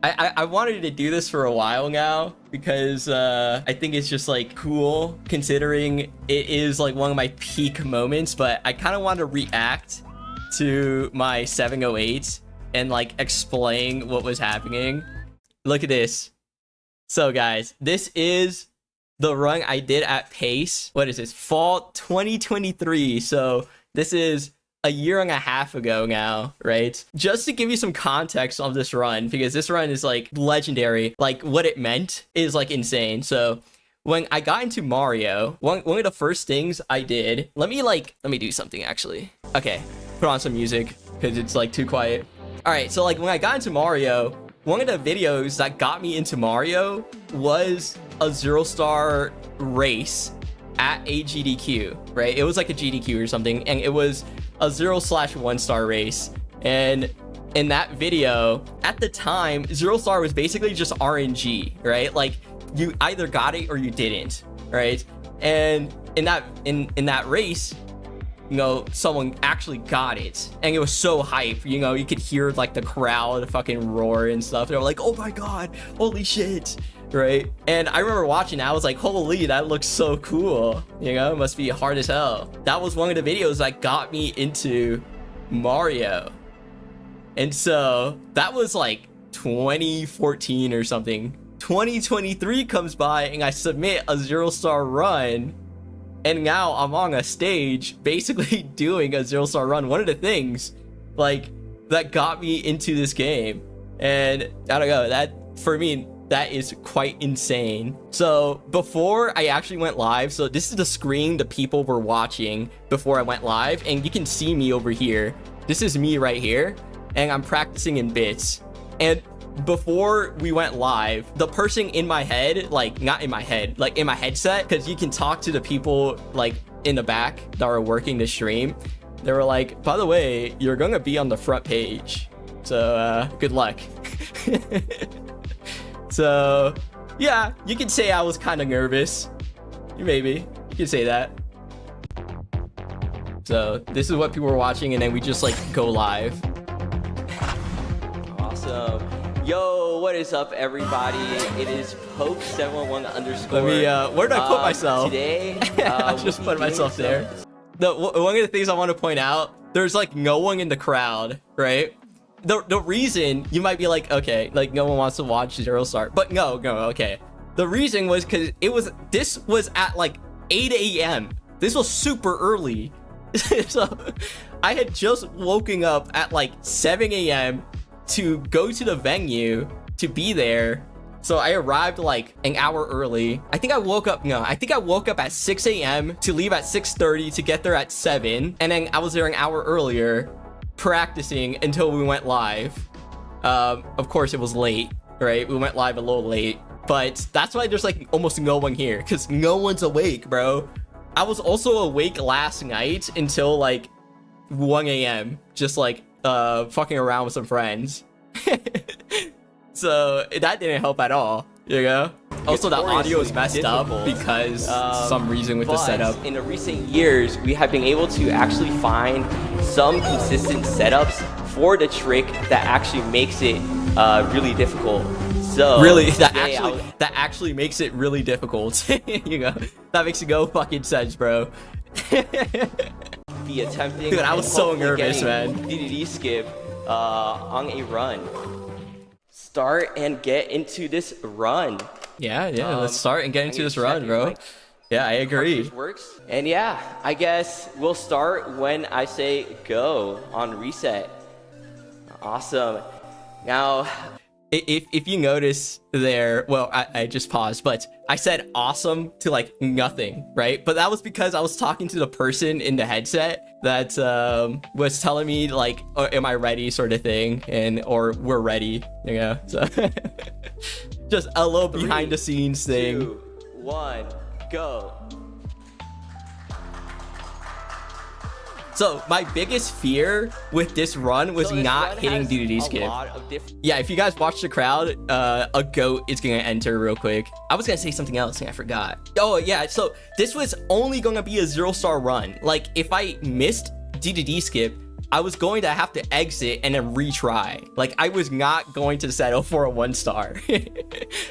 I wanted to do this for a while now because I think it's just like cool considering it is like one of my peak moments, but I kind of want to react to my 708 and like explain what was happening. Look at this. So guys, this is the run I did at Pace. What is this? Fall 2023. So this is a year and a half ago now, right? Just to give you some context of this run, because this run is like legendary. Like what it meant is like insane. So when I got into Mario, one of the first things I did, let me do something actually. Okay, put on some music because it's like too quiet. All right, so like when I got into Mario, one of the videos that got me into Mario was a 0-star race at a GDQ, right? It was like a GDQ or something, and it was a 0/1-star race. And in that video, at the time, 0-star was basically just RNG, right? Like you either got it or you didn't, right? And in that race, you know, someone actually got it, and it was so hype. You know, you could hear like the crowd fucking roar and stuff. They were like, "Oh my god, holy shit!" Right? And I remember watching. I was like, "Holy, that looks so cool!" You know, it must be hard as hell. That was one of the videos that got me into Mario, and so that was like 2014 or something. 2023 comes by, and I submit a 0-star run. And now I'm on a stage basically doing a 0-star run. One of the things like that got me into this game. And I don't know, that for me, that is quite insane. So before I actually went live, so this is the screen the people were watching before I went live, and you can see me over here. This is me right here, and I'm practicing in bits. And before we went live, the person in my head, like not in my head, like in my headset, because you can talk to the people like in the back that are working the stream, they were like, "By the way, you're gonna be on the front page, so good luck." So yeah, you can say I was kind of nervous. Maybe you can say that. So this is what people were watching, and then we just like go live. Awesome. Yo, what is up, everybody? It is Poke711 underscore. Let me, where did I put myself? Today, I just put myself there. One of the things I want to point out, there's like no one in the crowd, right? The reason you might be like, okay, like no one wants to watch 0-star, but no, okay. The reason was because this was at like 8 a.m. This was super early. So I had just woken up at like 7 a.m. to go to the venue to be there. So I arrived like an hour early. I think I woke up at 6 a.m. to leave at 6:30 to get there at 7. And then I was there an hour earlier practicing until we went live. Of course it was late, right? We went live a little late, but that's why there's like almost no one here, because no one's awake, bro. I was also awake last night until like 1 a.m. just like fucking around with some friends. So that didn't help at all, you know? Also, the audio is messed up because some reason with the setup. In the recent years, we have been able to actually find some consistent setups for the trick that actually makes it really difficult. So really, that actually makes it really difficult. You know, that makes it go fucking sense, bro. Be attempting. Dude, I was so nervous, man. DDD skip on a run. Start and get into this run. Yeah, let's start and get into this run, bro. Yeah, I agree. Works. And yeah, I guess we'll start when I say go on reset. Awesome. Now, if you notice there, well, I just paused, but I said awesome to like nothing, right? But that was because I was talking to the person in the headset that was telling me like, oh, am I ready, sort of thing, or we're ready, you know? So just a little behind the scenes thing. 2, 1, go. So my biggest fear with this run was not hitting DDD skip. Yeah, if you guys watch the crowd, a goat is gonna enter real quick. I was gonna say something else and I forgot. Oh yeah, so this was only gonna be a 0-star run. Like if I missed DDD skip, I was going to have to exit and then retry. Like, I was not going to settle for a 1-star.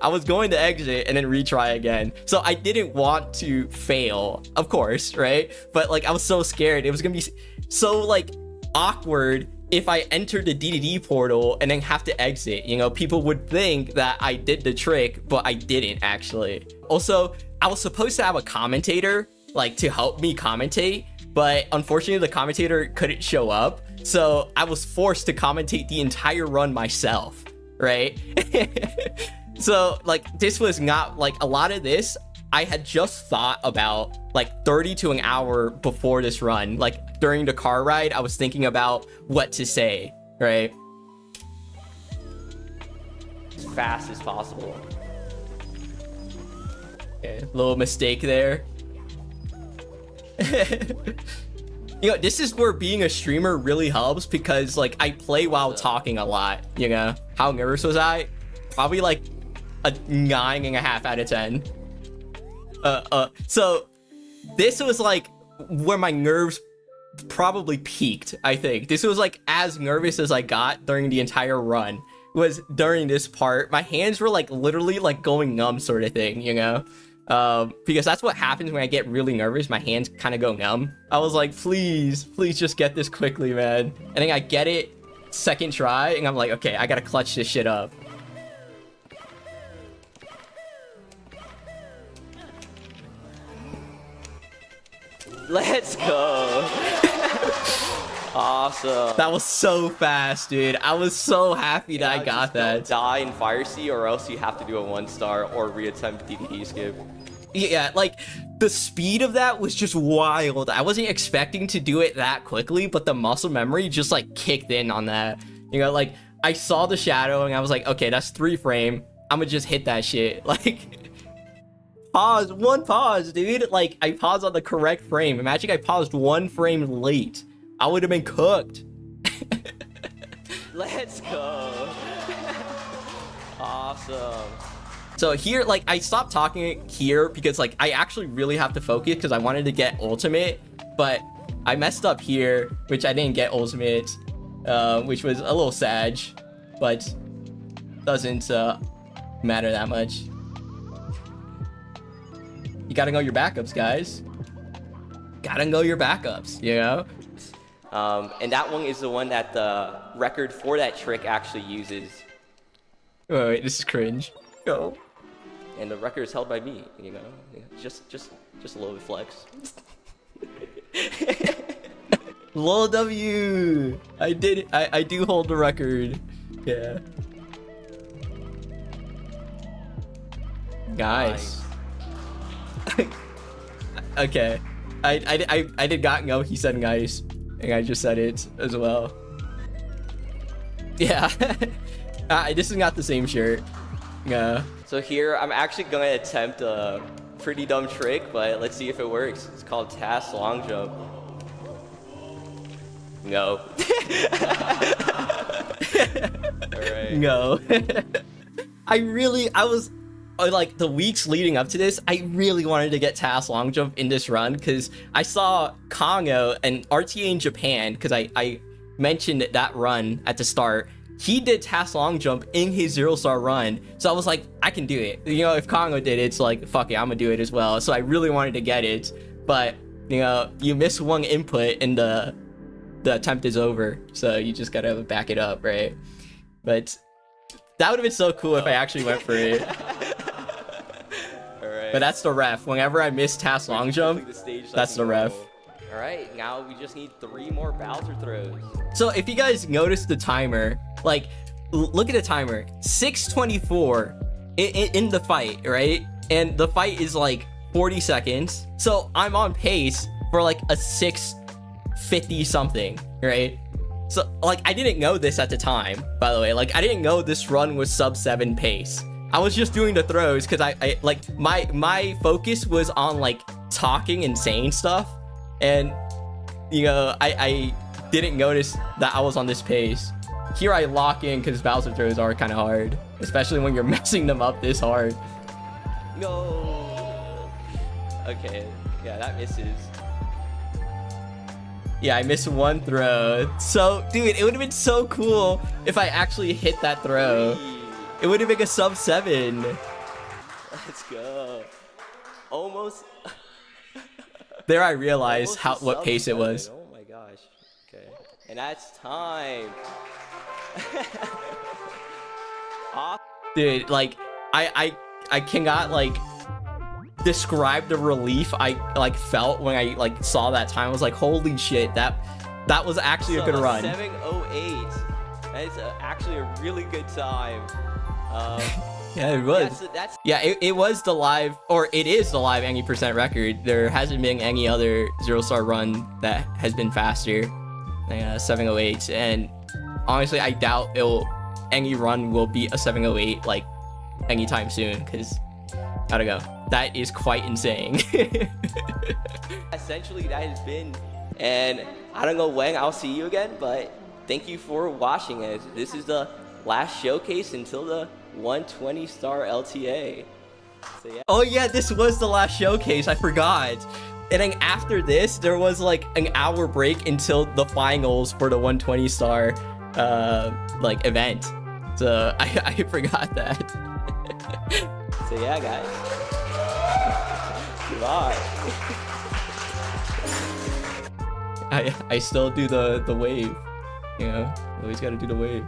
I was going to exit and then retry again. So I didn't want to fail, of course, right? But like, I was so scared. It was gonna be so like awkward if I entered the DDD portal and then have to exit. You know, people would think that I did the trick, but I didn't actually. Also, I was supposed to have a commentator like to help me commentate, but unfortunately the commentator couldn't show up, so I was forced to commentate the entire run myself, right? So like, this was not like, a lot of this I had just thought about like 30 to an hour before this run. Like during the car ride, I was thinking about what to say, right? As fast as possible. Okay, little mistake there. You know, this is where being a streamer really helps, because like I play while talking a lot, you know. How nervous was I? Probably like a 9.5 out of 10. So this was like where my nerves probably peaked. I think this was like as nervous as I got during the entire run was during this part. My hands were like literally like going numb, sort of thing, you know. Because that's what happens when I get really nervous. My hands kind of go numb. I was like, please just get this quickly, man. And then I get it second try, and I'm like, okay, I gotta clutch this shit up. Let's go. Awesome. That was so fast, dude. I was so happy that I got that. Don't die in Fire Sea, or else you have to do a 1-star or reattempt DDD skip. Yeah, like the speed of that was just wild. I wasn't expecting to do it that quickly, but the muscle memory just like kicked in on that. You know, like I saw the shadow and I was like, okay, that's 3 frame. I'm gonna just hit that shit. Like, one pause, dude. Like I paused on the correct frame. Imagine I paused 1 frame late. I would have been cooked. Let's go. Awesome. So here, like, I stopped talking here because, like, I actually really have to focus because I wanted to get ultimate, but I messed up here, which I didn't get ultimate, which was a little sad, but doesn't matter that much. You gotta know your backups, guys. Gotta know your backups, you know? And that one is the one that the record for that trick actually uses. Oh, wait, this is cringe. Go. And the record is held by me, you know? Just a little bit flex. Lol W! I did it. I do hold the record. Yeah. Nice. Okay. I did not know he said nice. And I just said it as well. Yeah. This is not the same shirt. Yeah. So here, I'm actually going to attempt a pretty dumb trick, but let's see if it works. It's called Task Long Jump. No. Alright. No. I was, like, the weeks leading up to this, I really wanted to get Task Long Jump in this run, because I saw Kongo and RTA in Japan, because I mentioned that run at the start. He did Task Long Jump in his 0-star run, so I was like, I can do it. You know, if Kongo did it, it's like, fuck it, I'm gonna do it as well. So I really wanted to get it, but, you know, you miss one input and the attempt is over, so you just gotta back it up, right? But that would have been so cool if I actually went for it. But that's the ref. Whenever I miss Task Long Jump, that's the ref. Alright, now we just need 3 more Bowser throws. So if you guys notice the timer, like, look at the timer. 6:24 in the fight, right? And the fight is like 40 seconds. So I'm on pace for like a 6:50 something, right? So, like, I didn't know this at the time, by the way. Like, I didn't know this run was sub 7 pace. I was just doing the throws because I like, my focus was on like talking and saying stuff. And, you know, I didn't notice that I was on this pace. Here I lock in because Bowser throws are kind of hard, especially when you're messing them up this hard. No. Okay, yeah, that misses. Yeah, I missed one throw. So, dude, it would have been so cool if I actually hit that throw. It would have been a sub 7. Let's go. Almost. There I realized what pace it was. Oh my gosh. Okay. And that's time. Dude, like, I cannot, like, describe the relief I, like, felt when I, like, saw that time. I was like, holy shit, that was actually a good run. 7:08. That is actually a really good time. Yeah, it was. Yeah, it was the live, or it is the live any percent record. There hasn't been any other 0-star run that has been faster than 7:08. And honestly, I doubt any run will beat a 7:08 like anytime soon, because I don't know. That is quite insane. Essentially, that has been, and I don't know when I'll see you again, but thank you for watching it. This is the last showcase until the 120 star LTA. So, yeah. Oh yeah, this was the last showcase. I forgot. And then after this, there was like an hour break until the finals for the 120 star like event. So I forgot that. So yeah, guys. Goodbye. I still do the wave. You know, always gotta do the wave.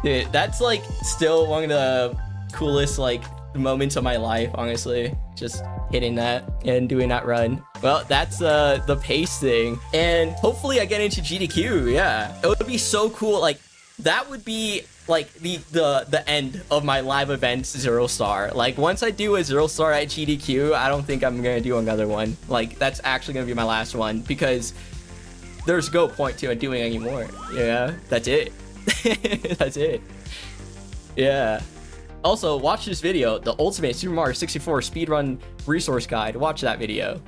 Dude, that's like still one of the coolest like moments of my life, honestly. Just hitting that and doing that run. Well, that's the pace thing. And hopefully I get into GDQ. Yeah, it would be so cool. Like that would be like the end of my live events 0-star. Like once I do a 0-star at GDQ, I don't think I'm gonna do another one. Like that's actually gonna be my last one, because there's no point to it doing anymore. Yeah, that's it. That's it. Yeah. Also, watch this video, the Ultimate Super Mario 64 Speedrun Resource Guide. Watch that video.